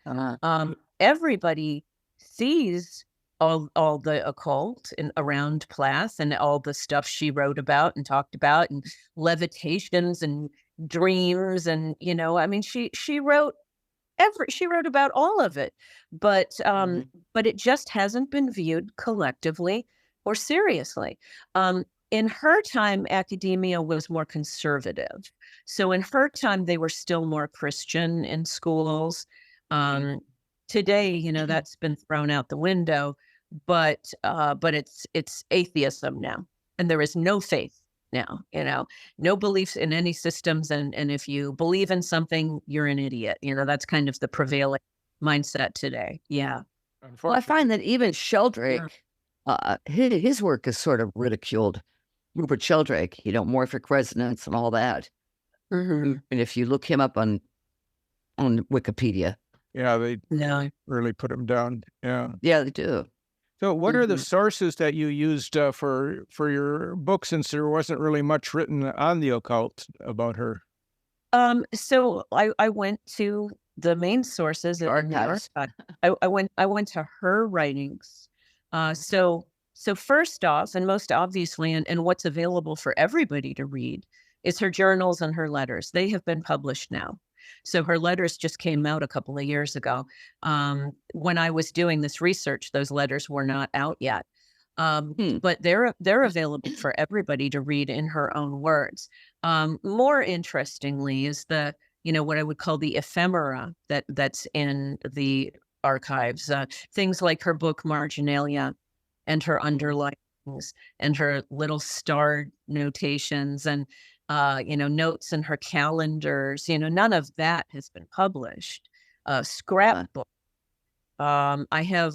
D: Everybody sees all the occult around Plath, and all the stuff she wrote about and talked about, and levitations and dreams, and she wrote about all of it, but it just hasn't been viewed collectively or seriously. in her time, academia was more conservative. So in her time, they were still more Christian in schools. Today, that's been thrown out the window, but it's atheism now, and there is no faith now, no beliefs in any systems. And if you believe in something, you're an idiot. That's kind of the prevailing mindset today. Yeah.
C: Well, I find that even Sheldrake, his work is sort of ridiculed. Rupert Sheldrake, morphic resonance and all that.
D: Mm-hmm.
C: And if you look him up on Wikipedia.
B: Yeah, they really put him down. Yeah.
C: Yeah, they do.
B: So what are the sources that you used for your book, since there wasn't really much written on the occult about her?
D: So I went to the main sources.
C: Archives.
D: I went to her writings. So first off, and most obviously, and what's available for everybody to read, is her journals and her letters. They have been published now. So her letters just came out a couple of years ago. When I was doing this research, those letters were not out yet. But they're available for everybody to read in her own words. More interestingly is the, what I would call the ephemera that's in the archives. Things like her book Marginalia and her underlinings and her little star notations and notes in her calendars. None of that has been published. Scrapbook. I have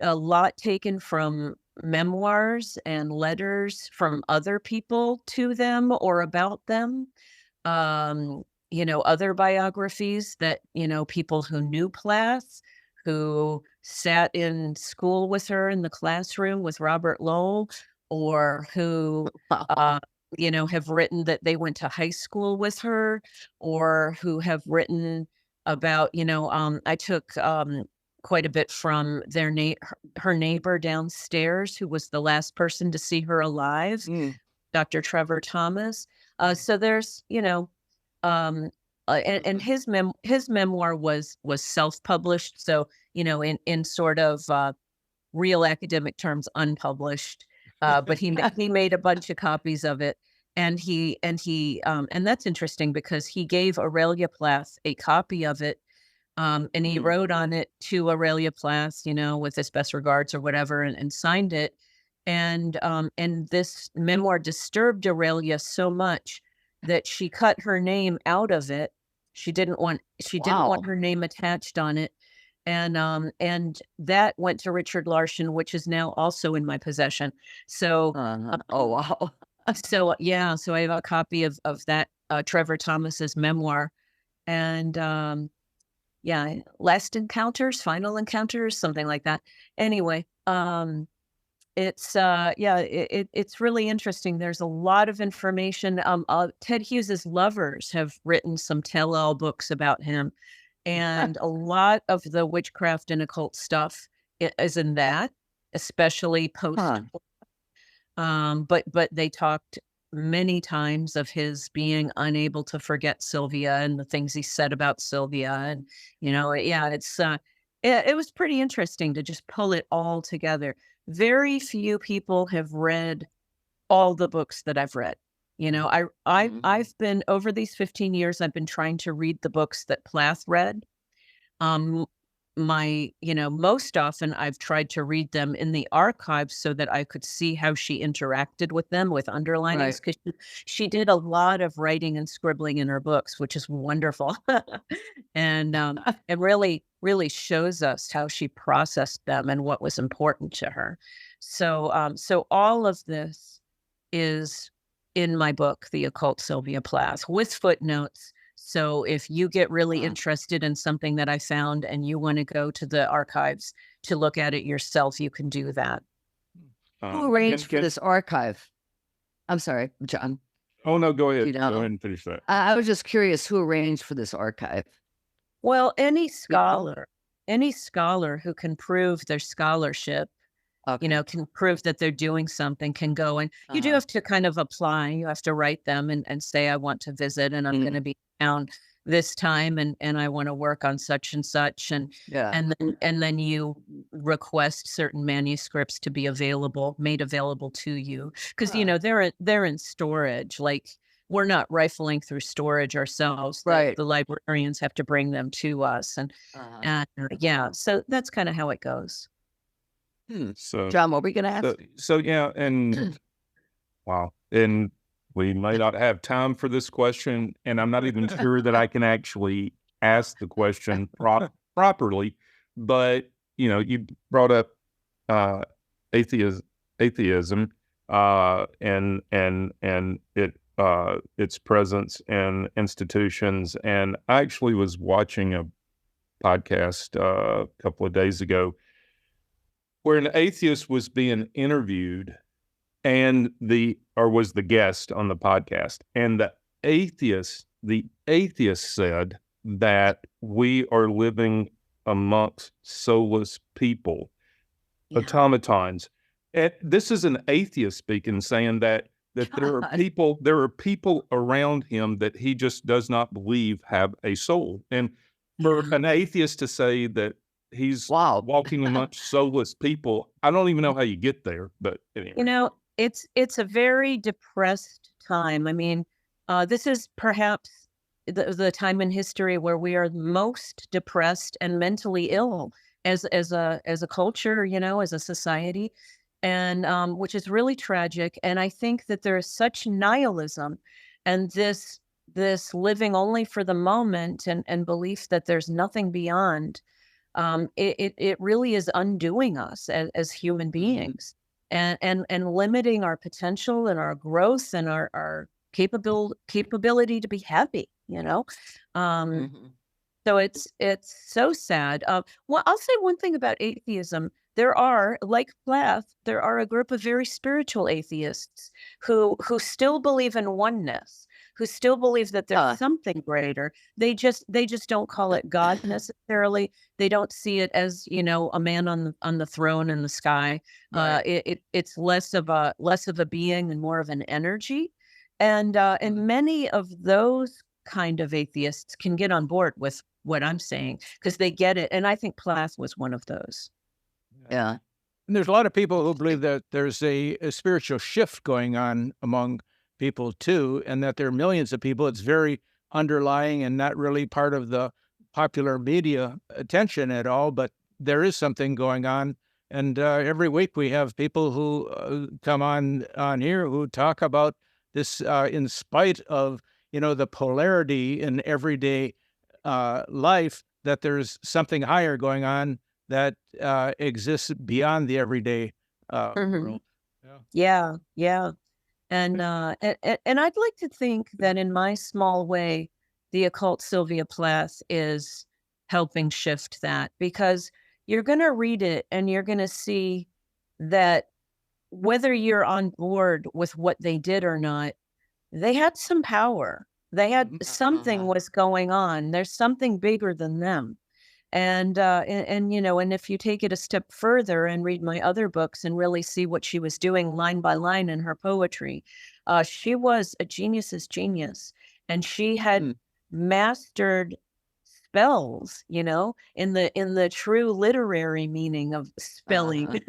D: a lot taken from memoirs and letters from other people to them or about them. Other biographies that, people who knew Plath, who sat in school with her in the classroom with Robert Lowell, or who, have written that they went to high school with her, or who have written about, I took quite a bit from her neighbor downstairs, who was the last person to see her alive, Dr. Trevor Thomas. So there's, and his memoir was self-published. So, in sort of real academic terms, unpublished. But he made a bunch of copies of it, and that's interesting because he gave Aurelia Plath a copy of it, and he wrote on it to Aurelia Plath, with his best regards or whatever, and signed it. And this memoir disturbed Aurelia so much that she cut her name out of it. She didn't want her name attached on it. And that went to Richard Larson, which is now also in my possession. So,
C: oh, wow.
D: So I have a copy of that, Trevor Thomas's memoir, and, Last Encounters, Final Encounters, something like that. Anyway, it's really interesting. There's a lot of information. Ted Hughes's lovers have written some tell-all books about him. And a lot of the witchcraft and occult stuff is in that, especially post. But they talked many times of his being unable to forget Sylvia and the things he said about Sylvia. And, it was pretty interesting to just pull it all together. Very few people have read all the books that I've read. I've been, over these 15 years, I've been trying to read the books that Plath read. Most often I've tried to read them in the archives so that I could see how she interacted with them with underlinings, because she did a lot of writing and scribbling in her books, which is wonderful. And it really, really shows us how she processed them and what was important to her. So all of this is in my book, The Occult Sylvia Plath, with footnotes. So if you get really interested in something that I found and you want to go to the archives to look at it yourself, you can do that.
C: Who arranged for this archive? I'm sorry, John.
E: Oh, no, go ahead. Go ahead and finish that.
C: I was just curious who arranged for this archive.
D: Well, any scholar who can prove their scholarship, can prove that they're doing something, can go. And you do have to kind of apply. You have to write them and say, I want to visit and I'm going to be down this time, and I want to work on such and such, and then you request certain manuscripts to be made available to you, because they're in storage. Like, we're not rifling through storage ourselves.
C: Right.
D: The librarians have to bring them to us, and so that's kind of how it goes.
E: So,
C: John, what were we going to ask?
E: So yeah, and wow, and we may not have time for this question, and I'm not even sure that I can actually ask the question properly. But you brought up atheism, and its presence in institutions. And I actually was watching a podcast a couple of days ago where an atheist was being interviewed, and was the guest on the podcast, and the atheist said that we are living amongst soulless people, automatons. And this is an atheist speaking, saying that there are people around him that he just does not believe have a soul. And for an atheist to say that he's walking amongst soulless people, I don't even know how you get there. But anyway.
D: It's a very depressed time. I mean, this is perhaps the time in history where we are most depressed and mentally ill as a culture, as a society, and which is really tragic. And I think that there is such nihilism and this living only for the moment and belief that there's nothing beyond. It really is undoing us as human beings. And limiting our potential and our growth and our capability to be happy, So it's so sad. Well, I'll say one thing about atheism. There are, like Plath, there are a group of very spiritual atheists who still believe in oneness, who still believe that there's something greater. They just don't call it God necessarily. They don't see it as, a man on the throne in the sky. Right. It's less of a being and more of an energy. And many of those kind of atheists can get on board with what I'm saying because they get it. And I think Plath was one of those.
C: Yeah.
B: And there's a lot of people who believe that there's a spiritual shift going on among people too, and that there are millions of people. It's very underlying and not really part of the popular media attention at all, but there is something going on. And every week we have people who come on here who talk about this in spite of, the polarity in everyday life, that there's something higher going on that exists beyond the everyday world.
D: Yeah. And I'd like to think that in my small way, the Occult Sylvia Plath is helping shift that, because you're going to read it and you're going to see that whether you're on board with what they did or not, they had some power. They had something was going on. There's something bigger than them. And if you take it a step further and read my other books and really see what she was doing line by line in her poetry, she was a genius's genius, and she had mastered spells, in the true literary meaning of spelling.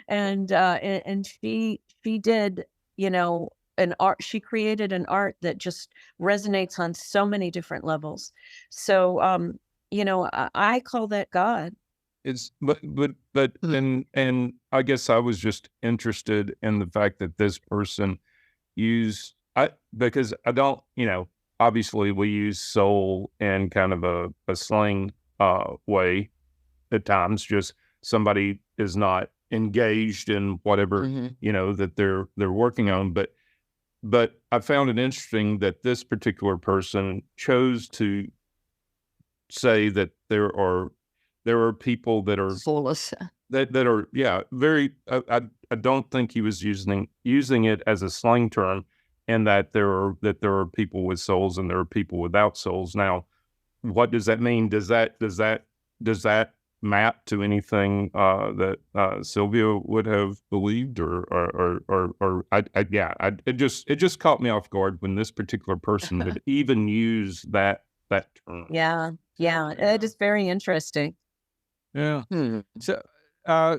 D: And she did, an art. She created an art that just resonates on so many different levels. So, I call that God.
E: It's but and I guess I was just interested in the fact that this person because I don't, obviously we use soul in kind of a slang way at times. Just somebody is not engaged in whatever that they're working on. But I found it interesting that this particular person chose to say that there are people that are
C: soulless,
E: that are very. I don't think he was using it as a slang term, and that there are people with souls and there are people without souls. Now, what does that mean? Does that map to anything that Sylvia would have believed, it just caught me off guard when this particular person would even use that that term.
D: Yeah. It is very interesting.
B: Yeah.
C: Hmm.
B: So I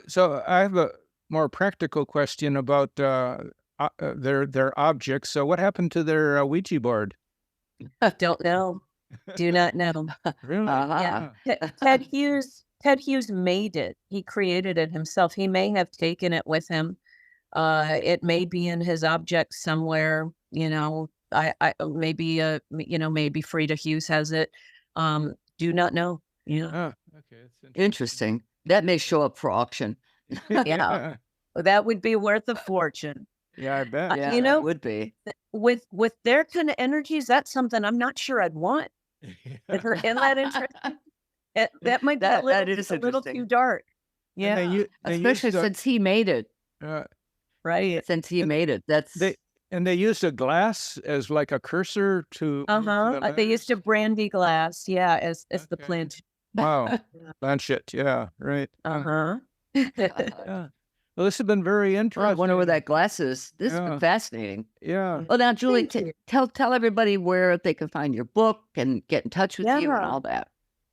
B: have a more practical question about their objects. So what happened to their Ouija board?
D: Don't know. Do not know.
B: Really?
C: Uh-huh.
D: Ted Hughes made it. He created it himself. He may have taken it with him. It may be in his object somewhere. Maybe Frida Hughes has it. Do not know.
B: Okay, that's
C: Interesting. That may show up for auction.
D: Yeah. That would be worth a fortune.
B: Yeah, I bet.
C: Yeah,
D: You know,
C: it would be.
D: With their kind of energies, that's something I'm not sure I'd want. If they're in that interest, that might be
C: That
D: a little
C: interesting.
D: too dark.
B: And
D: Yeah.
B: they
C: Especially
B: used a-
C: since he made it.
D: Right.
C: Since he made it. That's
B: they used a glass as like a cursor to.
D: Uh-huh. They used a brandy glass, as the
B: Okay.
D: plant.
B: Wow, planchet. Yeah, right.
D: Uh-huh.
B: Yeah. Well, this has been very
C: I
B: interesting.
C: wonder where that glass is. This has
B: Yeah.
C: been fascinating.
B: Yeah.
C: Well, now, Julie,
D: Thank you.
C: tell everybody where they can find your book and get in touch with you and
D: Yeah.
C: all that.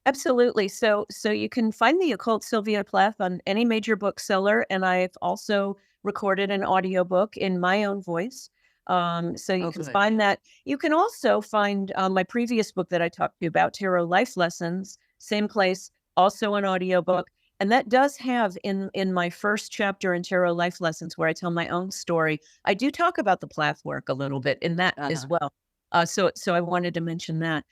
D: Absolutely. So you can find the Occult Sylvia Plath on any major bookseller, and I've also recorded an audiobook in my own voice. So you can
C: good.
D: find that. You can also find my previous book that I talked to you about, Tarot Life Lessons, same place, also an audiobook. And that does have in my first chapter in Tarot Life Lessons, where I tell my own story, I do talk about the Plath work a little bit in that as well. So I wanted to mention that.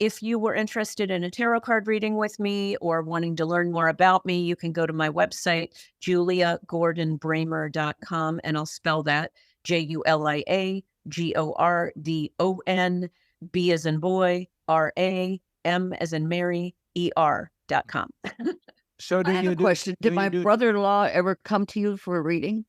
D: If you were interested in a tarot card reading with me or wanting to learn more about me, you can go to my website, juliagordonbramer.com, and I'll spell that JuliaGordon, B as in boy, RAM as in Mary, ER.com.
B: So
C: I have a question. Did my brother-in-law ever come to you for a reading?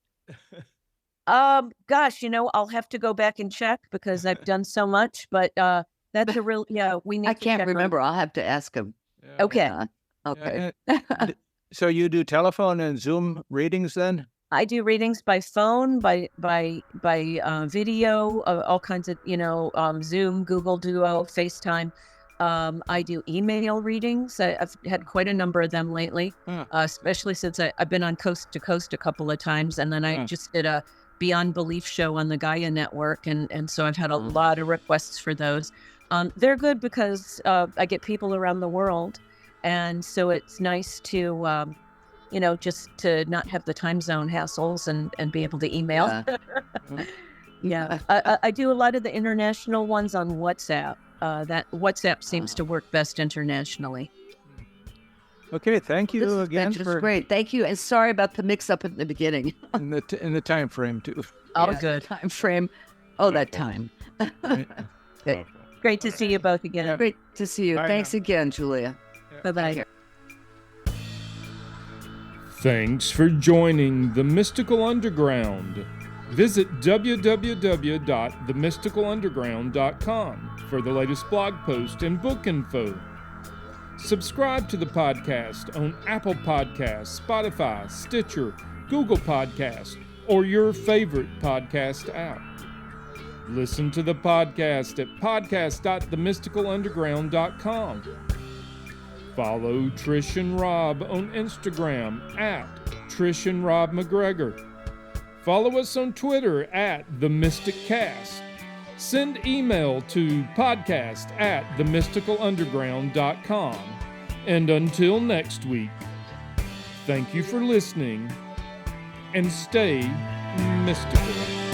D: Gosh, I'll have to go back and check because I've done so much, but that's a real, we need
C: I
D: to
C: can't
D: check on-
C: remember. I'll have to ask him.
D: Okay.
C: Okay.
B: So you do telephone and Zoom readings then?
D: I do readings by phone, by video, all kinds of, Zoom, Google Duo, FaceTime. I do email readings. I've had quite a number of them lately, especially since I've been on Coast to Coast a couple of times. And then I just did a Beyond Belief show on the Gaia Network. And so I've had a lot of requests for those. They're good because I get people around the world. And so it's nice to, just to not have the time zone hassles and be able to email.
C: Yeah.
D: I do a lot of the international ones on WhatsApp. That WhatsApp seems to work best internationally.
B: Okay, thank you
C: This has
B: again
C: been just
B: for
C: great. Thank you, and sorry about the mix-up in the beginning.
B: in the time frame too.
D: Oh,
C: Yeah,
D: good.
C: time frame. Oh, that time.
D: Great to see you both again.
C: Great to see you.
B: Bye
C: Thanks
B: now.
C: again, Julia.
D: Bye-bye.
A: Thanks for joining the Mystical Underground. Visit www.themysticalunderground.com for the latest blog post and book info. Subscribe to the podcast on Apple Podcasts, Spotify, Stitcher, Google Podcasts, or your favorite podcast app. Listen to the podcast at podcast.themysticalunderground.com. Follow Trish and Rob on Instagram at Trish and Rob McGregor. Follow us on Twitter at The Mystic Cast. Send email to podcast@themysticalunderground.com. And until next week, thank you for listening and stay mystical.